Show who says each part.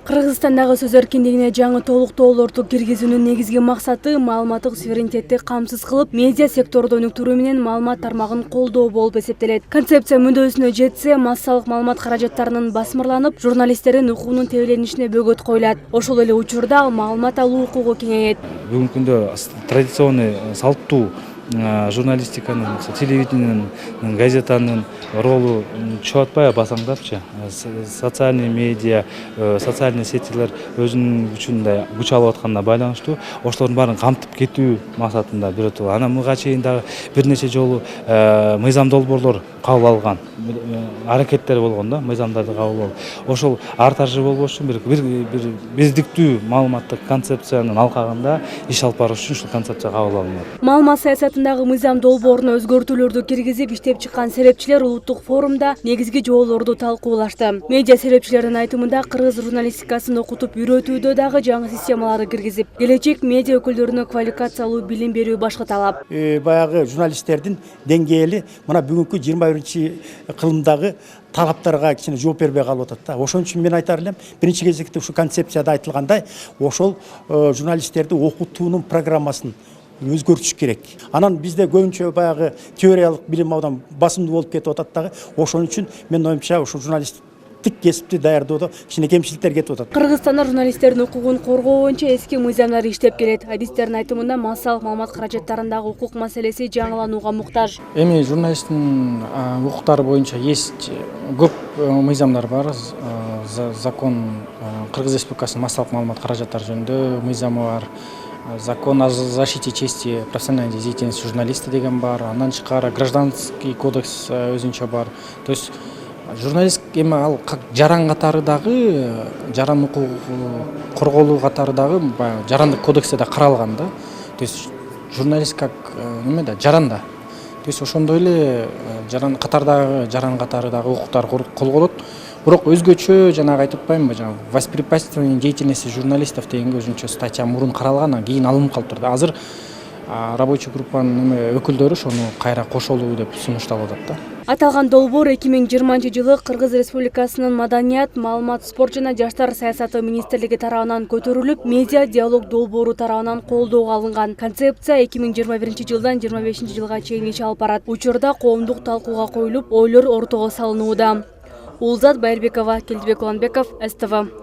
Speaker 1: Кыргызстандагы сөз эркиндигине жаңы толуктоолорду киргизүүнүн негизги максаты маалыматтык суверенитетти камсыз кылып, медиа секторду өнүктүрүү менен маалымат тармагын колдоо болуп эсептелет. Концепция мүндөсүнө жетсе, массалык маалымат каражаттарынын басмырланып, журналисттердин укугунун тебеленишине бөгөт коюлат. Ошол эле учурда маалымат алуу укугу кеңейет.
Speaker 2: Бүгүнкү күндө традиционный салттуу журналистиканын, телевидениянын, газетанын ролу чыгып атпайбы басаңдапчы. Социальный медиа, социальный сетилер өзүнүн күчүндө күч алып атканына байланыштуу ошолордун баарын камтып кетүү максатында бирөтө. Анан мага чейин дагы бир нече жолу мыйзам долбоорлор кабыл алган аракеттер болгон да, мыйзамдарды кабыл алып. Ошол ар таржы болбош үчүн бир биздиктүү маалыматтык концепциянын алкагында иш алып барыш үчүн ушул концепция кабыл алынат.
Speaker 1: Маалымат саясатындагы мыйзам долбооруна өзгөртүүлөрдү киргизип иштеп чыккан серепчилер улуттук форумда негизги жоолорду талкуулашты. Медиа серепчилердин айтымында кыргыз журналистикасын окутуп үйрөтүүдө дагы жаңы системаларды киргизип, келечек медиа өкүлдөрүнө квалификациялуу билим берүү башкы талап.
Speaker 3: Баягы журналисттердин деңгээли мына бүгүнкү 21-кылымдагы талаптарга кичине жооп бербей калып атат да. Ошон үчүн мен айтар элем, биринчи кезекте ушу концепцияда айтылгандай, ошол журналисттерди окутуунун программасын өзгөртүш керек. Анан бизде көбүнчө баягы теориялык билим алуудан басымдуу болуп кетип атат дагы. Ошон үчүн мен оюмча ушу журналисттик кесипти даярдоодо кичине кемчиликтер кетип атат.
Speaker 1: Кыргызстанда журналисттердин укугун коргоо боюнча эски мыйзамдар иштеп келет. Адистердин айтымында массалык маалымат каражаттарындагы укук маселеси жаңыланууга муктаж.
Speaker 4: Эми журналисттин укуктары боюнча есть көп мыйзамдар бар. Закон Кыргыз Республикасынын массалык маалымат каражаттары жөнүндө мыйзамы бар. Закон о защите чести профессиональной деятельности журналиста деген бар. Андан тышкары гражданский кодекс өзүнчө бар. То есть журналист эми ал как жаран катары дагы, жаран укугу корголуу катары дагы жарандык кодексте да каралган да. То есть журналист как немеде жаранда. То есть ошондой эле жаран катары дагы укуктар колголот. Бирок өзгөчө жанагы айтып атпаймынбы, жанагы воспрепятствование деятельности журналистов дегенге өзүнчө статья мурун каралган, кийин алынып калып турду. Азыр рабочий группанын өкүлдөрү ошону кайра кошолуу деп сунушталып атат да.
Speaker 1: Аталган долбоор 2020-жылы Кыргыз Республикасынын Маданият, маалымат, спорт жана жаштар саясаты министрлиги тарабынан көтөрүлүп, медиа диалог долбоору тарабынан колдоого алынган. Концепция 2021-жылдан 25-жылга чейин иш алып барат. Учурда коомдук талкууга коюлуп, ойлор ортого салынууда. Улзат Байырбекова, Келдибек Уланбеков, СТВ.